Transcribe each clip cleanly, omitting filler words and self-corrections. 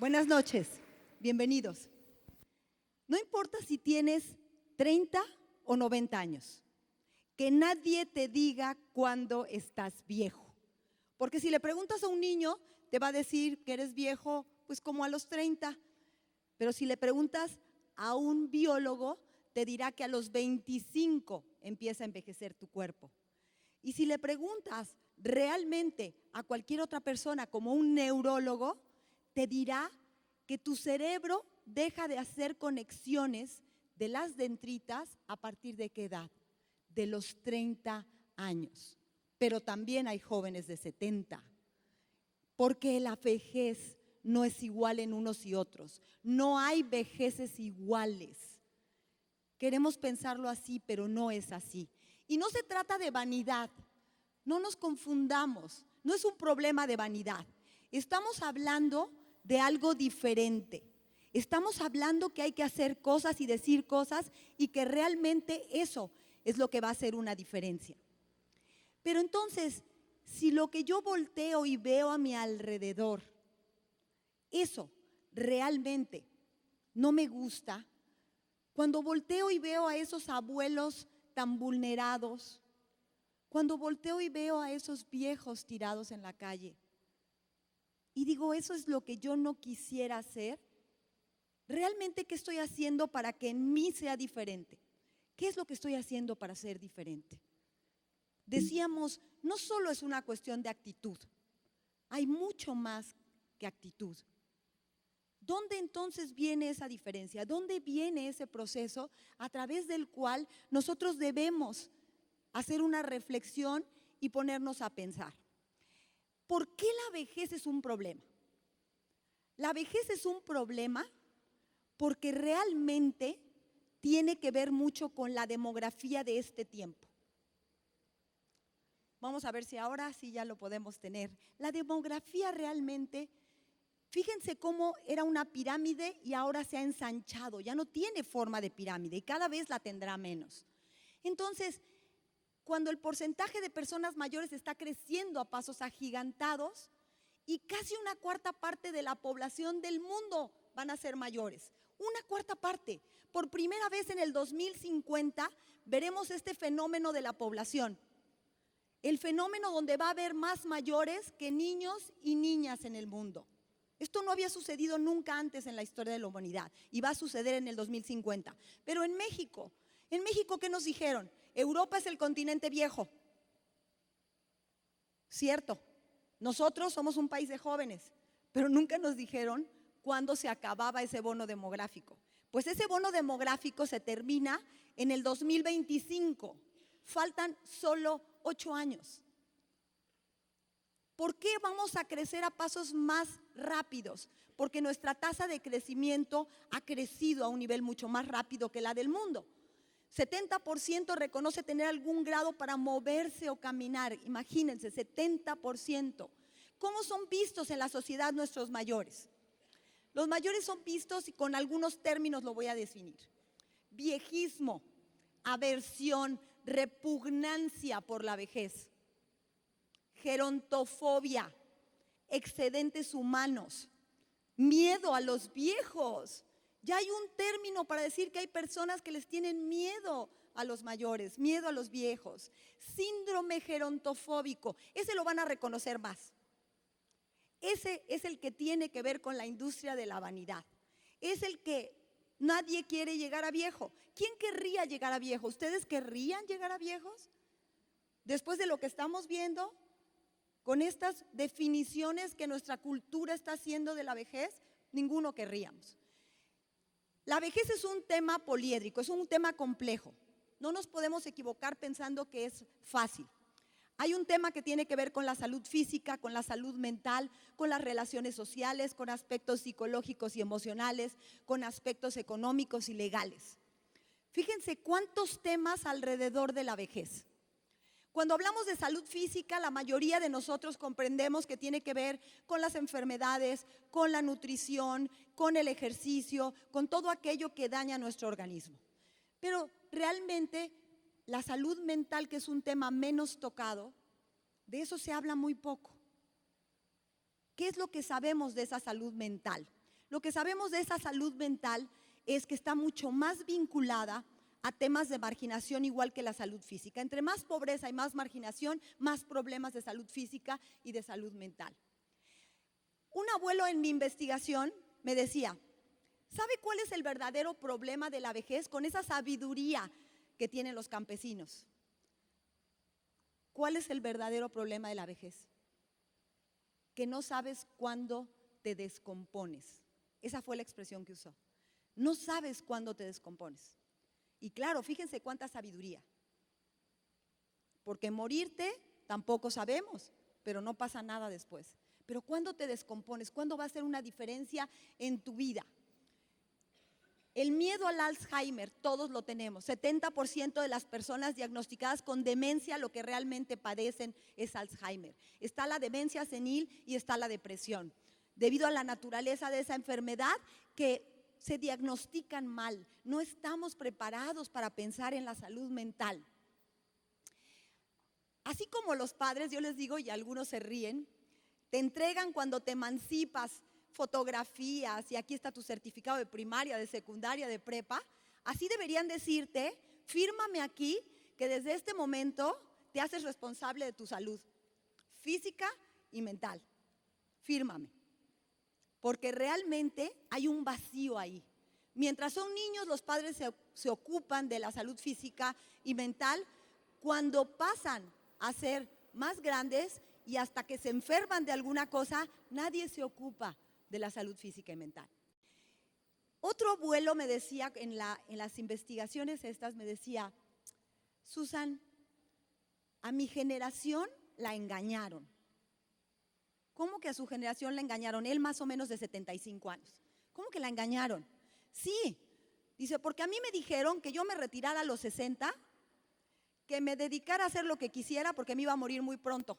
Buenas noches, bienvenidos. No importa si tienes 30 o 90 años, que nadie te diga cuándo estás viejo. Porque si le preguntas a un niño, te va a decir que eres viejo, pues como a los 30. Pero si le preguntas a un biólogo, te dirá que a los 25 empieza a envejecer tu cuerpo. Y si le preguntas realmente a cualquier otra persona, como un neurólogo, te dirá que tu cerebro deja de hacer conexiones de las dendritas a partir de qué edad, de los 30 años. Pero también hay jóvenes de 70, porque la vejez no es igual en unos y otros. No hay vejeces iguales. Queremos pensarlo así, pero no es así. Y no se trata de vanidad, no nos confundamos, no es un problema de vanidad. Estamos hablando de algo diferente. Estamos hablando que hay que hacer cosas y decir cosas y que realmente eso es lo que va a hacer una diferencia. Pero entonces, si lo que yo volteo y veo a mi alrededor, eso realmente no me gusta, cuando volteo y veo a esos abuelos tan vulnerados, cuando volteo y veo a esos viejos tirados en la calle, y digo, eso es lo que yo no quisiera hacer, ¿realmente qué estoy haciendo para que en mí sea diferente? ¿Qué es lo que estoy haciendo para ser diferente? Decíamos, no solo es una cuestión de actitud, hay mucho más que actitud. ¿Dónde entonces viene esa diferencia? ¿Dónde viene ese proceso a través del cual nosotros debemos hacer una reflexión y ponernos a pensar? ¿Por qué la vejez es un problema? La vejez es un problema porque realmente tiene que ver mucho con la demografía de este tiempo. Vamos a ver si ahora sí ya lo podemos tener. La demografía realmente, fíjense cómo era una pirámide y ahora se ha ensanchado, ya no tiene forma de pirámide y cada vez la tendrá menos. Entonces, cuando el porcentaje de personas mayores está creciendo a pasos agigantados y casi una cuarta parte de la población del mundo van a ser mayores, una cuarta parte. Por primera vez en el 2050 veremos este fenómeno de la población. El fenómeno donde va a haber más mayores que niños y niñas en el mundo. Esto no había sucedido nunca antes en la historia de la humanidad y va a suceder en el 2050. Pero en México, ¿qué nos dijeron? Europa es el continente viejo. Cierto, nosotros somos un país de jóvenes, pero nunca nos dijeron cuándo se acababa ese bono demográfico. Pues ese bono demográfico se termina en el 2025. Faltan solo 8 años. ¿Por qué vamos a crecer a pasos más rápidos? Porque nuestra tasa de crecimiento ha crecido a un nivel mucho más rápido que la del mundo. 70% reconoce tener algún grado para moverse o caminar. Imagínense, 70%. ¿Cómo son vistos en la sociedad nuestros mayores? Los mayores son vistos, y con algunos términos lo voy a definir: viejismo, aversión, repugnancia por la vejez, gerontofobia, excedentes humanos, miedo a los viejos. Ya hay un término para decir que hay personas que les tienen miedo a los mayores, miedo a los viejos. Síndrome gerontofóbico, ese lo van a reconocer más. Ese es el que tiene que ver con la industria de la vanidad. Es el que nadie quiere llegar a viejo. ¿Quién querría llegar a viejo? ¿Ustedes querrían llegar a viejos? Después de lo que estamos viendo, con estas definiciones que nuestra cultura está haciendo de la vejez, ninguno querríamos. La vejez es un tema poliédrico, es un tema complejo. No nos podemos equivocar pensando que es fácil. Hay un tema que tiene que ver con la salud física, con la salud mental, con las relaciones sociales, con aspectos psicológicos y emocionales, con aspectos económicos y legales. Fíjense cuántos temas alrededor de la vejez. Cuando hablamos de salud física, la mayoría de nosotros comprendemos que tiene que ver con las enfermedades, con la nutrición, con el ejercicio, con todo aquello que daña nuestro organismo. Pero realmente la salud mental, que es un tema menos tocado, de eso se habla muy poco. ¿Qué es lo que sabemos de esa salud mental? Lo que sabemos de esa salud mental es que está mucho más vinculada a temas de marginación igual que la salud física. Entre más pobreza y más marginación, más problemas de salud física y de salud mental. Un abuelo en mi investigación me decía, ¿sabe cuál es el verdadero problema de la vejez? Con esa sabiduría que tienen los campesinos. ¿Cuál es el verdadero problema de la vejez? Que no sabes cuándo te descompones. Esa fue la expresión que usó. No sabes cuándo te descompones. Y claro, fíjense cuánta sabiduría. Porque morirte tampoco sabemos, pero no pasa nada después. Pero ¿cuándo te descompones? ¿Cuándo va a ser una diferencia en tu vida? El miedo al Alzheimer, todos lo tenemos. 70% de las personas diagnosticadas con demencia lo que realmente padecen es Alzheimer. Está la demencia senil y está la depresión. Debido a la naturaleza de esa enfermedad que se diagnostican mal. No estamos preparados para pensar en la salud mental. Así como los padres, yo les digo, y algunos se ríen, te entregan cuando te emancipas fotografías y aquí está tu certificado de primaria, de secundaria, de prepa, así deberían decirte, fírmame aquí que desde este momento te haces responsable de tu salud física y mental. Fírmame. Porque realmente hay un vacío ahí. Mientras son niños, los padres se ocupan de la salud física y mental. Cuando pasan a ser más grandes y hasta que se enferman de alguna cosa, nadie se ocupa de la salud física y mental. Otro abuelo me decía, en las investigaciones estas, me decía, Susan, a mi generación la engañaron. ¿Cómo que a su generación la engañaron? Él más o menos de 75 años. ¿Cómo que la engañaron? Sí, dice, porque a mí me dijeron que yo me retirara a los 60, que me dedicara a hacer lo que quisiera porque me iba a morir muy pronto.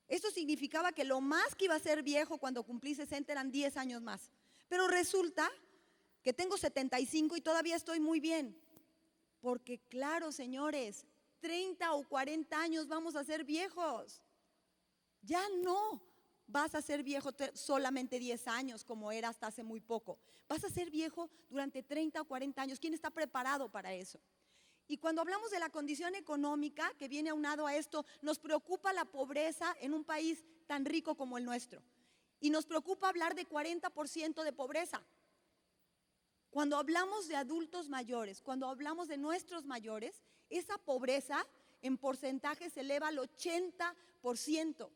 Esto significaba que lo más que iba a ser viejo cuando cumplí 60 eran 10 años más. Pero resulta que tengo 75 y todavía estoy muy bien. Porque claro, señores, 30 o 40 años vamos a ser viejos. Ya no vas a ser viejo solamente 10 años como era hasta hace muy poco. Vas a ser viejo durante 30 o 40 años. ¿Quién está preparado para eso? Y cuando hablamos de la condición económica que viene aunado a esto, nos preocupa la pobreza en un país tan rico como el nuestro. Y nos preocupa hablar de 40% de pobreza. Cuando hablamos de adultos mayores, cuando hablamos de nuestros mayores, esa pobreza en porcentaje se eleva al 80%.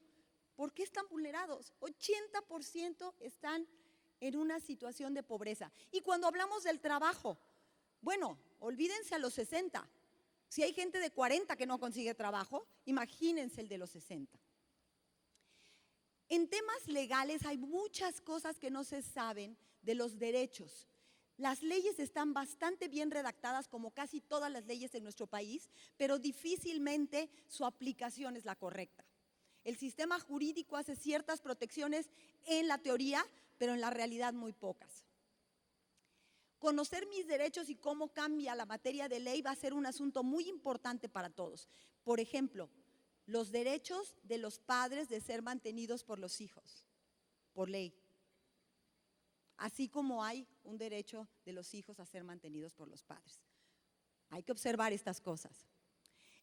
¿Por qué están vulnerados? 80% están en una situación de pobreza. Y cuando hablamos del trabajo, bueno, olvídense a los 60. Si hay gente de 40 que no consigue trabajo, imagínense el de los 60. En temas legales hay muchas cosas que no se saben de los derechos. Las leyes están bastante bien redactadas, como casi todas las leyes en nuestro país, pero difícilmente su aplicación es la correcta. El sistema jurídico hace ciertas protecciones en la teoría, pero en la realidad muy pocas. Conocer mis derechos y cómo cambia la materia de ley va a ser un asunto muy importante para todos. Por ejemplo, los derechos de los padres de ser mantenidos por los hijos, por ley. Así como hay un derecho de los hijos a ser mantenidos por los padres. Hay que observar estas cosas.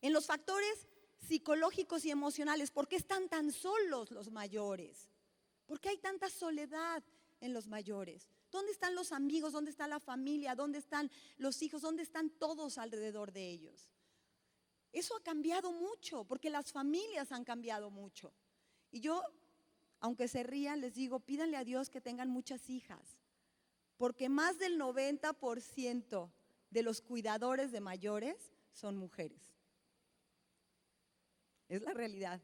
En los factores psicológicos y emocionales, ¿por qué están tan solos los mayores? ¿Por qué hay tanta soledad en los mayores? ¿Dónde están los amigos? ¿Dónde está la familia? ¿Dónde están los hijos? ¿Dónde están todos alrededor de ellos? Eso ha cambiado mucho, porque las familias han cambiado mucho. Y yo, aunque se rían, les digo, pídanle a Dios que tengan muchas hijas, porque más del 90% de los cuidadores de mayores son mujeres. Es la realidad.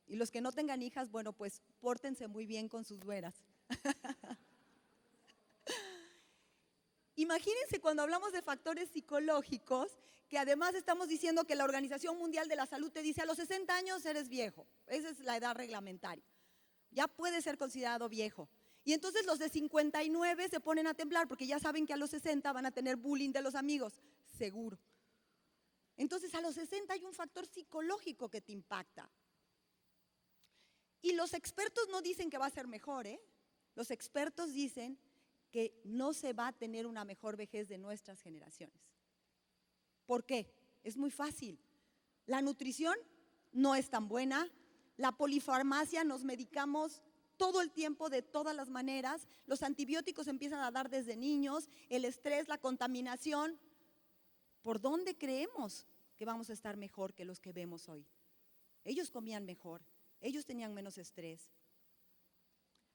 Y los que no tengan hijas, bueno, pues pórtense muy bien con sus nueras. Imagínense cuando hablamos de factores psicológicos, que además estamos diciendo que la Organización Mundial de la Salud te dice a los 60 años eres viejo. Esa es la edad reglamentaria. Ya puede ser considerado viejo. Y entonces los de 59 se ponen a temblar porque ya saben que a los 60 van a tener bullying de los amigos, seguro. Entonces a los 60 hay un factor psicológico que te impacta. Y los expertos no dicen que va a ser mejor, ¿eh? Los expertos dicen que no se va a tener una mejor vejez de nuestras generaciones. ¿Por qué? Es muy fácil. La nutrición no es tan buena, la polifarmacia, nos medicamos todo el tiempo de todas las maneras, los antibióticos empiezan a dar desde niños, el estrés, la contaminación. ¿Por dónde creemos que vamos a estar mejor que los que vemos hoy? Ellos comían mejor, ellos tenían menos estrés.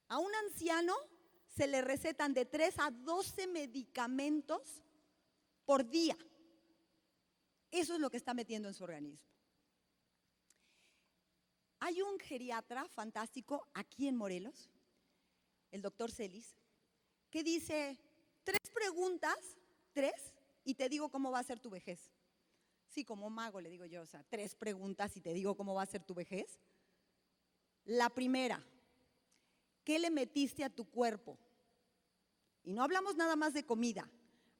A un anciano se le recetan de 3 a 12 medicamentos por día. Eso es lo que está metiendo en su organismo. Hay un geriatra fantástico aquí en Morelos, el doctor Celis, que dice 3 preguntas, 3, y te digo cómo va a ser tu vejez. Sí, como mago le digo yo, o sea, 3 preguntas y te digo cómo va a ser tu vejez. La primera, ¿qué le metiste a tu cuerpo? Y no hablamos nada más de comida,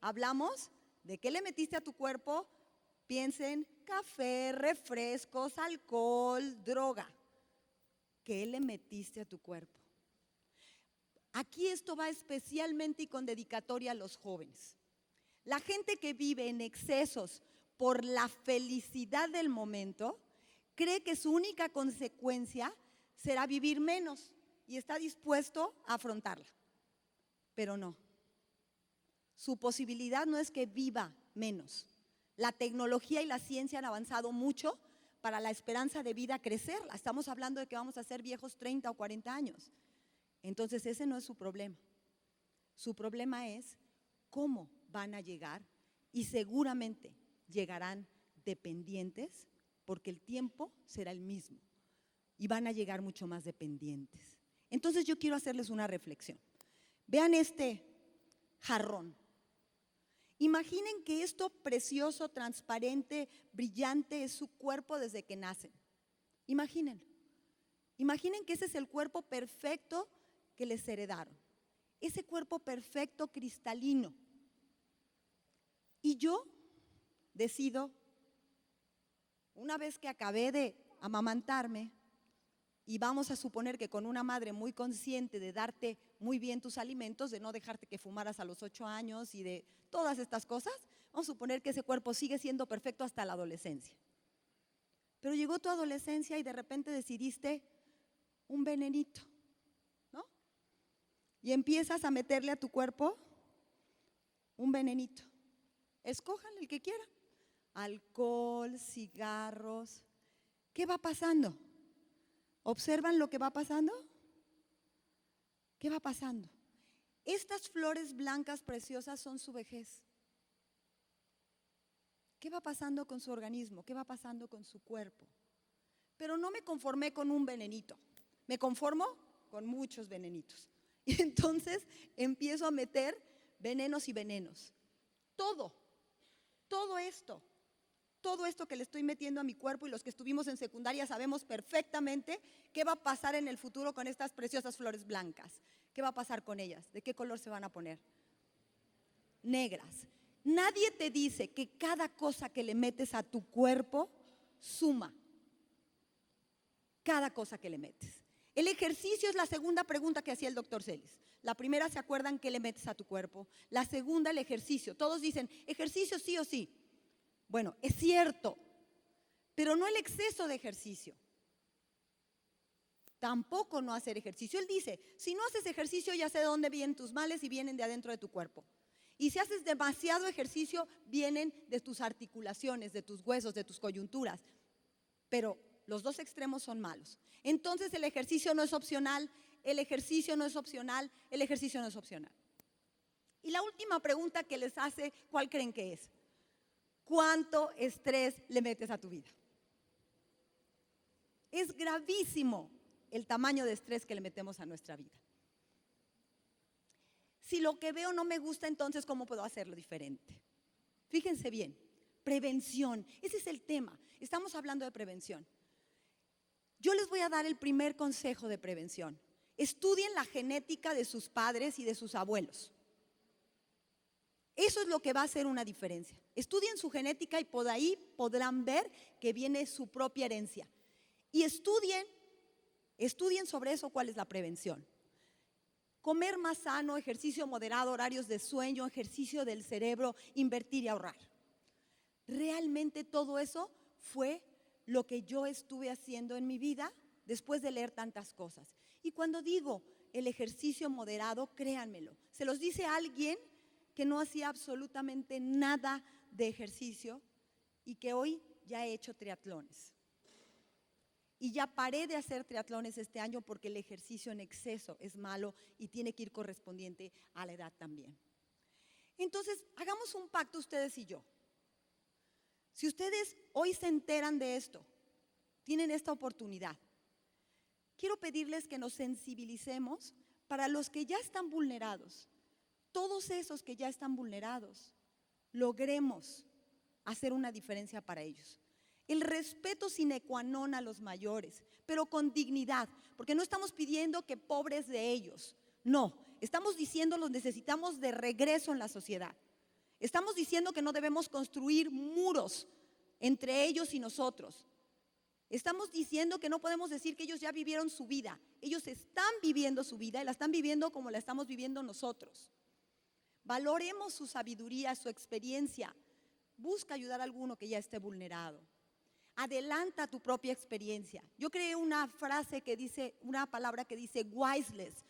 hablamos de qué le metiste a tu cuerpo. Piensen, café, refrescos, alcohol, droga. ¿Qué le metiste a tu cuerpo? Aquí esto va especialmente y con dedicatoria a los jóvenes. La gente que vive en excesos por la felicidad del momento, cree que su única consecuencia será vivir menos y está dispuesto a afrontarla. Pero no. Su posibilidad no es que viva menos. La tecnología y la ciencia han avanzado mucho para la esperanza de vida crecerla. Estamos hablando de que vamos a ser viejos 30 o 40 años. Entonces ese no es su problema. Su problema es cómo van a llegar y seguramente llegarán dependientes porque el tiempo será el mismo y van a llegar mucho más dependientes. Entonces yo quiero hacerles una reflexión. Vean este jarrón. Imaginen que esto precioso, transparente, brillante es su cuerpo desde que nacen. Imagínenlo. Imaginen que ese es el cuerpo perfecto que les heredaron. Ese cuerpo perfecto cristalino. Y yo decido, una vez que acabé de amamantarme, y vamos a suponer que con una madre muy consciente de darte muy bien tus alimentos, de no dejarte que fumaras a los 8 años y de todas estas cosas, vamos a suponer que ese cuerpo sigue siendo perfecto hasta la adolescencia. Pero llegó tu adolescencia y de repente decidiste un venenito, ¿no? Y empiezas a meterle a tu cuerpo un venenito. Escojan el que quieran. Alcohol, cigarros. ¿Qué va pasando? ¿Observan lo que va pasando? ¿Qué va pasando? Estas flores blancas preciosas son su vejez. ¿Qué va pasando con su organismo? ¿Qué va pasando con su cuerpo? Pero no me conformé con un venenito, me conformo con muchos venenitos. Y entonces empiezo a meter venenos y venenos. Todo esto que le estoy metiendo a mi cuerpo, y los que estuvimos en secundaria sabemos perfectamente qué va a pasar en el futuro con estas preciosas flores blancas. ¿Qué va a pasar con ellas? ¿De qué color se van a poner? Negras. Nadie te dice que cada cosa que le metes a tu cuerpo suma. Cada cosa que le metes. El ejercicio es la segunda pregunta que hacía el doctor Celis. La primera, ¿se acuerdan qué le metes a tu cuerpo? La segunda, el ejercicio. Todos dicen, ejercicio sí o sí. Bueno, es cierto, pero no el exceso de ejercicio. Tampoco no hacer ejercicio. Él dice, si no haces ejercicio ya sé de dónde vienen tus males y vienen de adentro de tu cuerpo. Y si haces demasiado ejercicio, vienen de tus articulaciones, de tus huesos, de tus coyunturas. Pero los dos extremos son malos. Entonces el ejercicio no es opcional, el ejercicio no es opcional, el ejercicio no es opcional. Y la última pregunta que les hace, ¿cuál creen que es? ¿Cuánto estrés le metes a tu vida? Es gravísimo el tamaño de estrés que le metemos a nuestra vida. Si lo que veo no me gusta, entonces ¿cómo puedo hacerlo diferente? Fíjense bien, prevención, ese es el tema. Estamos hablando de prevención. Yo les voy a dar el primer consejo de prevención. Estudien la genética de sus padres y de sus abuelos. Eso es lo que va a hacer una diferencia. Estudien su genética y por ahí podrán ver que viene su propia herencia. Y estudien sobre eso cuál es la prevención. comer más sano, ejercicio moderado, horarios de sueño, ejercicio del cerebro, invertir y ahorrar. Realmente todo eso fue lo que yo estuve haciendo en mi vida después de leer tantas cosas. Y cuando digo el ejercicio moderado, créanmelo, se los dice alguien que no hacía absolutamente nada de ejercicio y que hoy ya he hecho triatlones. Y ya paré de hacer triatlones este año porque el ejercicio en exceso es malo y tiene que ir correspondiente a la edad también. Entonces, hagamos un pacto ustedes y yo. Si ustedes hoy se enteran de esto, tienen esta oportunidad, quiero pedirles que nos sensibilicemos para los que ya están vulnerados. Todos esos que ya están vulnerados, logremos hacer una diferencia para ellos. El respeto sine qua non a los mayores, pero con dignidad, porque no estamos pidiendo que pobres de ellos, no, estamos diciendo los necesitamos de regreso en la sociedad. Estamos diciendo que no debemos construir muros entre ellos y nosotros. Estamos diciendo que no podemos decir que ellos ya vivieron su vida. Ellos están viviendo su vida y la están viviendo como la estamos viviendo nosotros. Valoremos su sabiduría, su experiencia. Busca ayudar a alguno que ya esté vulnerado. Adelanta tu propia experiencia. Yo creé una frase que dice, una palabra que dice wiseless.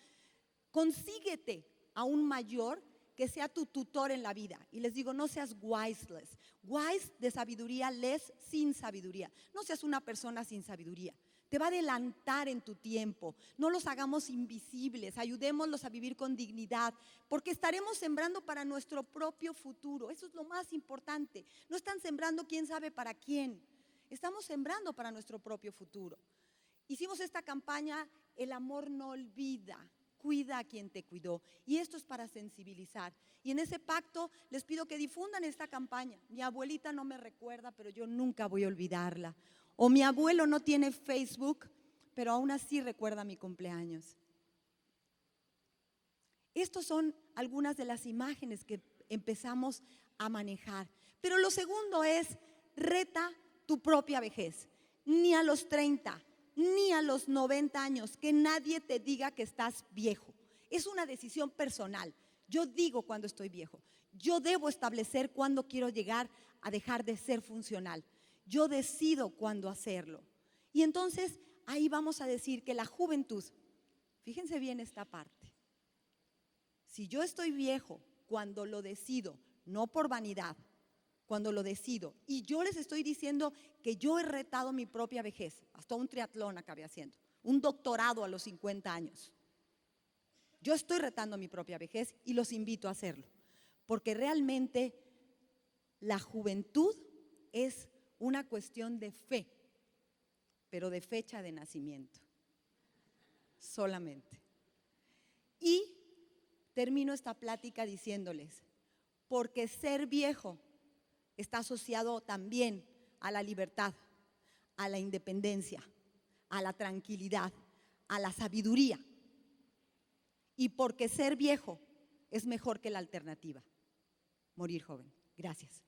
Consíguete a un mayor que sea tu tutor en la vida. Y les digo, no seas wiseless. Wise de sabiduría, less sin sabiduría. No seas una persona sin sabiduría. Te va a adelantar en tu tiempo. No los hagamos invisibles. Ayudémoslos a vivir con dignidad. Porque estaremos sembrando para nuestro propio futuro. Eso es lo más importante. No están sembrando quién sabe para quién. Estamos sembrando para nuestro propio futuro. Hicimos esta campaña, el amor no olvida. Cuida a quien te cuidó. Y esto es para sensibilizar. Y en ese pacto les pido que difundan esta campaña. Mi abuelita no me recuerda, pero yo nunca voy a olvidarla. O mi abuelo no tiene Facebook, pero aún así recuerda mi cumpleaños. Estas son algunas de las imágenes que empezamos a manejar. Pero lo segundo es, reta tu propia vejez. Ni a los 30, ni a los 90 años, que nadie te diga que estás viejo. Es una decisión personal. Yo digo cuando estoy viejo. Yo debo establecer cuándo quiero llegar a dejar de ser funcional. Yo decido cuándo hacerlo. Y entonces ahí vamos a decir que la juventud, fíjense bien esta parte. Si yo estoy viejo cuando lo decido, no por vanidad, cuando lo decido, y yo les estoy diciendo que yo he retado mi propia vejez, hasta un triatlón acabé haciendo, un doctorado a los 50 años. Yo estoy retando mi propia vejez y los invito a hacerlo, porque realmente la juventud es una cuestión de fe, pero de fecha de nacimiento, solamente. Y termino esta plática diciéndoles, porque ser viejo está asociado también a la libertad, a la independencia, a la tranquilidad, a la sabiduría. Y porque ser viejo es mejor que la alternativa, morir joven. Gracias.